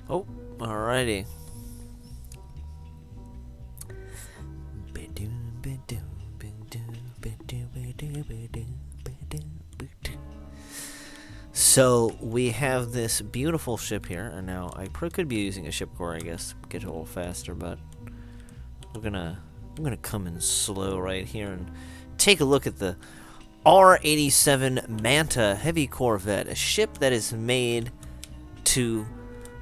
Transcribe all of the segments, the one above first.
Oh, alrighty. So we have this beautiful ship here, and now I could be using a ship core, I guess, get it a little faster, but I'm gonna come in slow right here and take a look at the R-87 Manta heavy corvette, a ship that is made to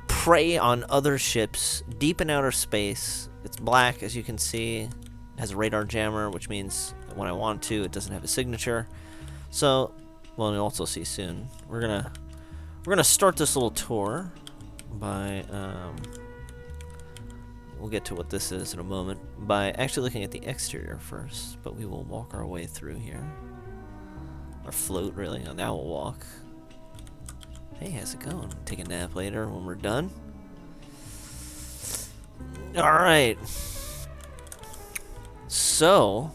prey on other ships deep in outer space. It's black, as you can see. It has a radar jammer, which means that when I want to, it doesn't have a signature. So, well, you'll also see soon. We're gonna start this little tour by we'll get to what this is in a moment by actually looking at the exterior first. But we will walk our way through here, or float really. Oh, now we'll walk. Hey, how's it going? Take a nap later when we're done. Alright. So,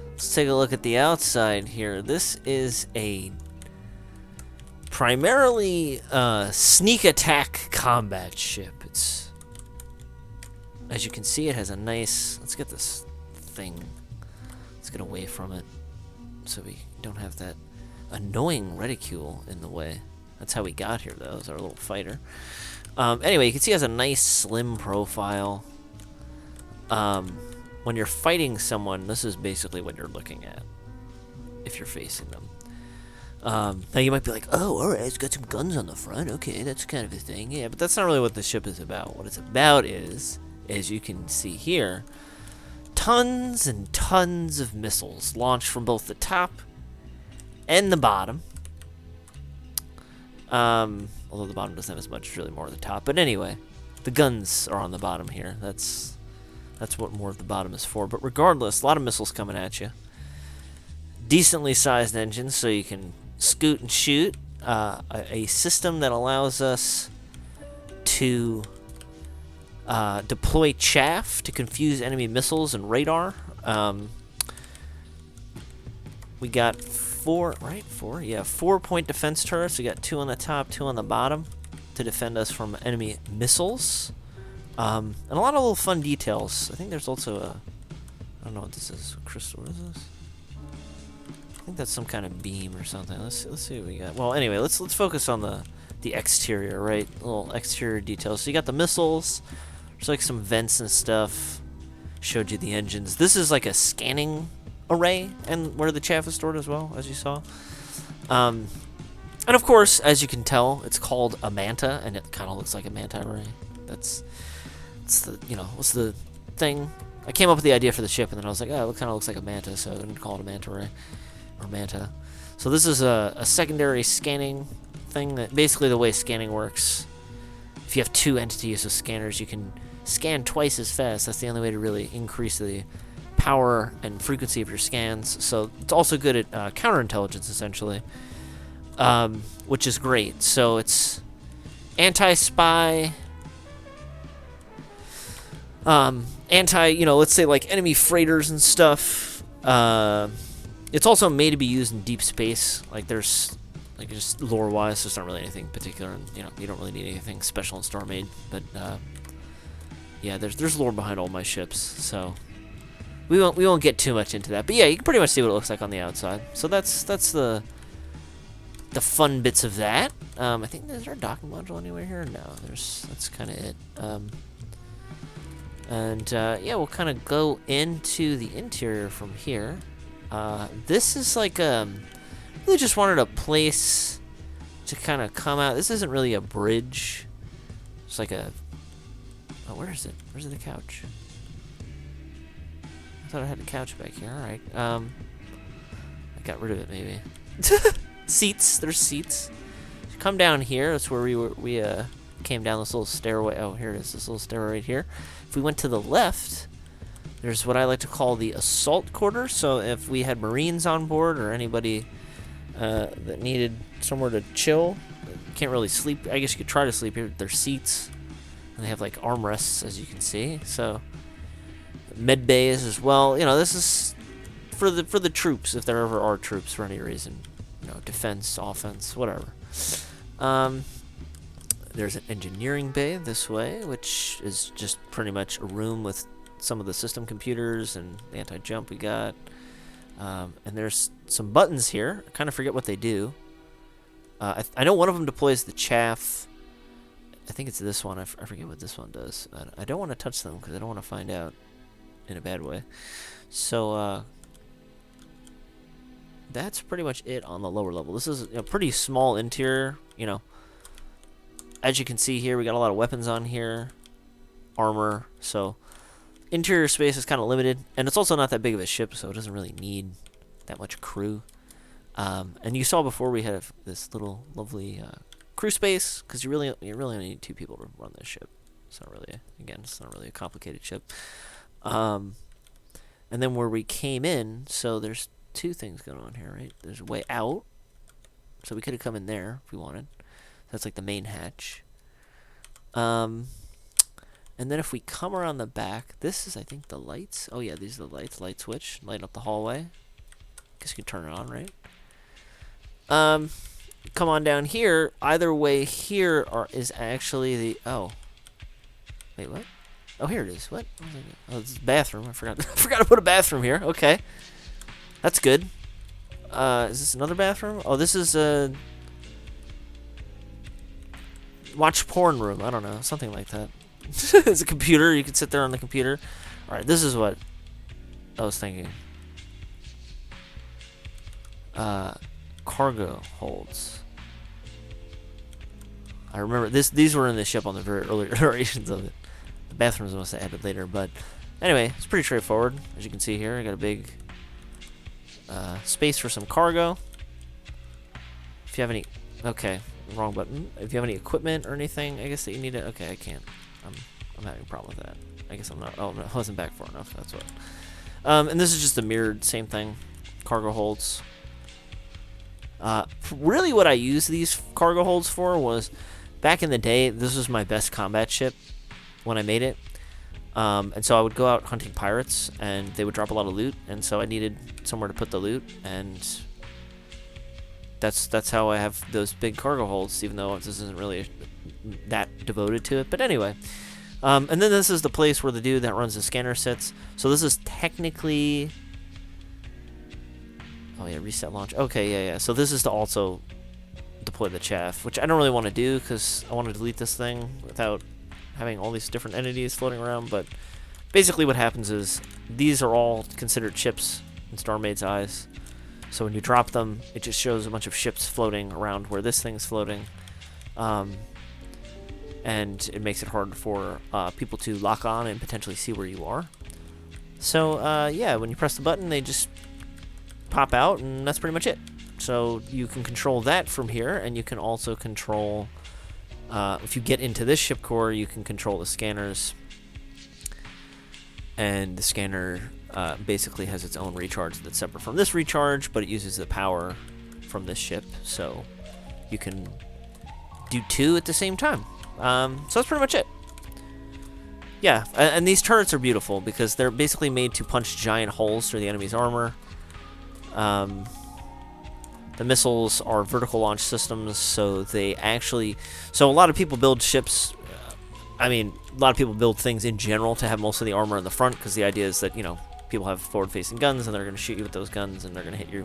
let's take a look at the outside here. This is a primarily sneak attack combat ship. It's, as you can see, it has a nice... Let's get this thing... Let's get away from it so we don't have that annoying reticule in the way. That's how we got here, though, as our little fighter. Anyway, you can see it has a nice slim profile. When you're fighting someone, this is basically what you're looking at if you're facing them. Now you might be like, oh, alright, it's got some guns on the front. Okay, that's kind of a thing. Yeah, but that's not really what the ship is about. What it's about is, as you can see here, tons and tons of missiles launched from both the top and the bottom. Although the bottom doesn't have as much, it's really more at the top. But anyway, the guns are on the bottom here. That's what more of the bottom is for. But regardless, a lot of missiles coming at you. Decently sized engines, so you can scoot and shoot. A system that allows us to deploy chaff to confuse enemy missiles and radar. We got 4-point defense turrets. We got 2 on the top, 2 on the bottom to defend us from enemy missiles. And a lot of little fun details. I think there's also a... I don't know what this is. Crystal, what is this? I think that's some kind of beam or something. Let's see what we got. Well, anyway, let's focus on the exterior, right? Little exterior details. So you got the missiles. There's like some vents and stuff. Showed you the engines. This is like a scanning array, and where the chaff is stored as well, as you saw. And of course, as you can tell, it's called a Manta, and it kind of looks like a Manta Ray. It's the, you know, what's the thing? I came up with the idea for the ship, and then I was like, oh, it kind of looks like a Manta, so I'm going to call it a Manta Ray, or Manta. So this is a secondary scanning thing, that basically the way scanning works, if you have 2 entities of scanners, you can scan twice as fast. That's the only way to really increase the power and frequency of your scans. So it's also good at counterintelligence, essentially, which is great. So it's anti-spy, let's say like enemy freighters and stuff. It's also made to be used in deep space. Like there's, like just lore-wise, there's not really anything particular, and you don't really need anything special in Starmade. But yeah, there's lore behind all my ships, so we won't get too much into that. But yeah, you can pretty much see what it looks like on the outside. So that's the fun bits of that. I think, is there a docking module anywhere here? No, that's kind of it. Yeah, we'll kind of go into the interior from here. This is like really just wanted a place to kind of come out. This isn't really a bridge. It's like a... Oh, where is it? Where's the couch? I thought I had a couch back here. Alright. I got rid of it, maybe. Seats. There's seats. Come down here. That's where we came down this little stairway. Oh, here it is. This little stairway right here. If we went to the left, there's what I like to call the assault quarter. So if we had Marines on board or anybody that needed somewhere to chill, can't really sleep. I guess you could try to sleep here. There's seats, and they have like armrests, as you can see. So med bays as well. This is for the troops, if there ever are troops for any reason. Defense, offense, whatever. There's an engineering bay this way, which is just pretty much a room with some of the system computers and the anti-jump we got. And there's some buttons here. I kind of forget what they do. I know one of them deploys the chaff. I think it's this one. I forget what this one does. I don't want to touch them because I don't want to find out in a bad way. So that's pretty much it on the lower level. This is a pretty small interior, you know. As you can see here, we got a lot of weapons on here, armor, so interior space is kind of limited, and it's also not that big of a ship, so it doesn't really need that much crew. And you saw before we have this little lovely crew space, because you really only need 2 people to run this ship. It's not really, it's not really a complicated ship. And then where we came in, so there's 2 things going on here, right? There's a way out, so we could have come in there if we wanted. That's like the main hatch. And then if we come around the back, this is, I think, the lights. Oh, yeah, these are the lights. Light switch. Light up the hallway. Guess you can turn it on, right? Come on down here. Either way here is actually the... Oh. Wait, what? Oh, here it is. What? Oh, this is a bathroom. I forgot to put a bathroom here. Okay. That's good. Is this another bathroom? Oh, this is a... watch porn room. I don't know. Something like that. It's a computer. You can sit there on the computer. Alright, this is what I was thinking. Cargo holds. I remember these were in the ship on the very early iterations of it. The bathrooms must have added later, but anyway, it's pretty straightforward. As you can see here, I got a big space for some cargo. If you have any... Okay, wrong button. If you have any equipment or anything, I guess that you need to... Okay, I can't. I'm having a problem with that. I guess I'm not... Oh, no, I wasn't back far enough. That's what... and this is just a mirrored, same thing. Cargo holds. Really what I used these cargo holds for was... Back in the day, this was my best combat ship when I made it. And so I would go out hunting pirates, and they would drop a lot of loot, and so I needed somewhere to put the loot, and that's how I have those big cargo holds, even though this isn't really that devoted to it. But anyway, and then this is the place where the dude that runs the scanner sits. So this is technically... Oh yeah, reset launch. Okay, yeah. So this is to also deploy the chaff, which I don't really want to do because I want to delete this thing without having all these different entities floating around. But basically what happens is these are all considered ships in Starmade's eyes. So when you drop them, it just shows a bunch of ships floating around where this thing's floating. And it makes it hard for people to lock on and potentially see where you are. So yeah, when you press the button, they just pop out, and that's pretty much it. So you can control that from here, and you can also control, if you get into this ship core, you can control the scanners. And the scanner basically has its own recharge that's separate from this recharge, but it uses the power from this ship, so you can do 2 at the same time. So that's pretty much it. Yeah, and these turrets are beautiful because they're basically made to punch giant holes through the enemy's armor. The missiles are vertical launch systems, so they actually... So a lot of people build ships... I mean, a lot of people build things in general to have most of the armor in the front, because the idea is that, you know, people have forward-facing guns, and they're going to shoot you with those guns, and they're going to hit you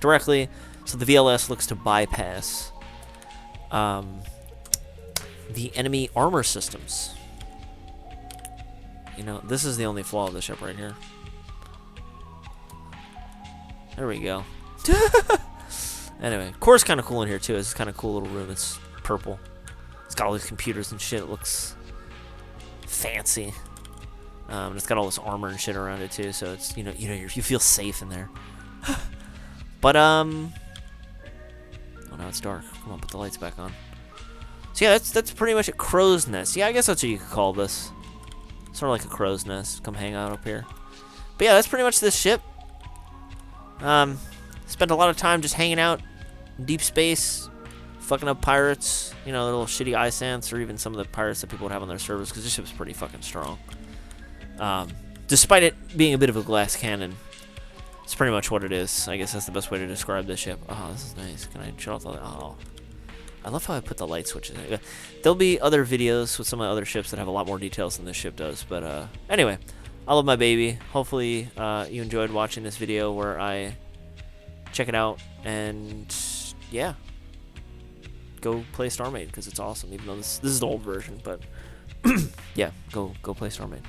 directly. So the VLS looks to bypass the enemy armor systems. You know, this is the only flaw of the ship right here. There we go. Anyway, core's kind of cool in here too. It's kind of cool little room. It's purple. It's got all these computers and shit. It looks fancy. And it's got all this armor and shit around it too. So it's you feel safe in there. But oh now it's dark. Come on, put the lights back on. So yeah, that's pretty much a crow's nest. Yeah, I guess that's what you could call this. Sort of like a crow's nest. Come hang out up here. But yeah, that's pretty much this ship. Spent a lot of time just hanging out in deep space, fucking up pirates, you know, the little shitty iSants, or even some of the pirates that people would have on their servers, because this ship's pretty fucking strong. Despite it being a bit of a glass cannon, it's pretty much what it is. I guess that's the best way to describe this ship. Oh, this is nice. Can I shut off the... Oh. I love how I put the light switches in. There'll be other videos with some of the other ships that have a lot more details than this ship does. But anyway, I love my baby. Hopefully you enjoyed watching this video where I check it out. And yeah, go play Starmade because it's awesome. Even though this is the old version, but yeah, go play Starmade.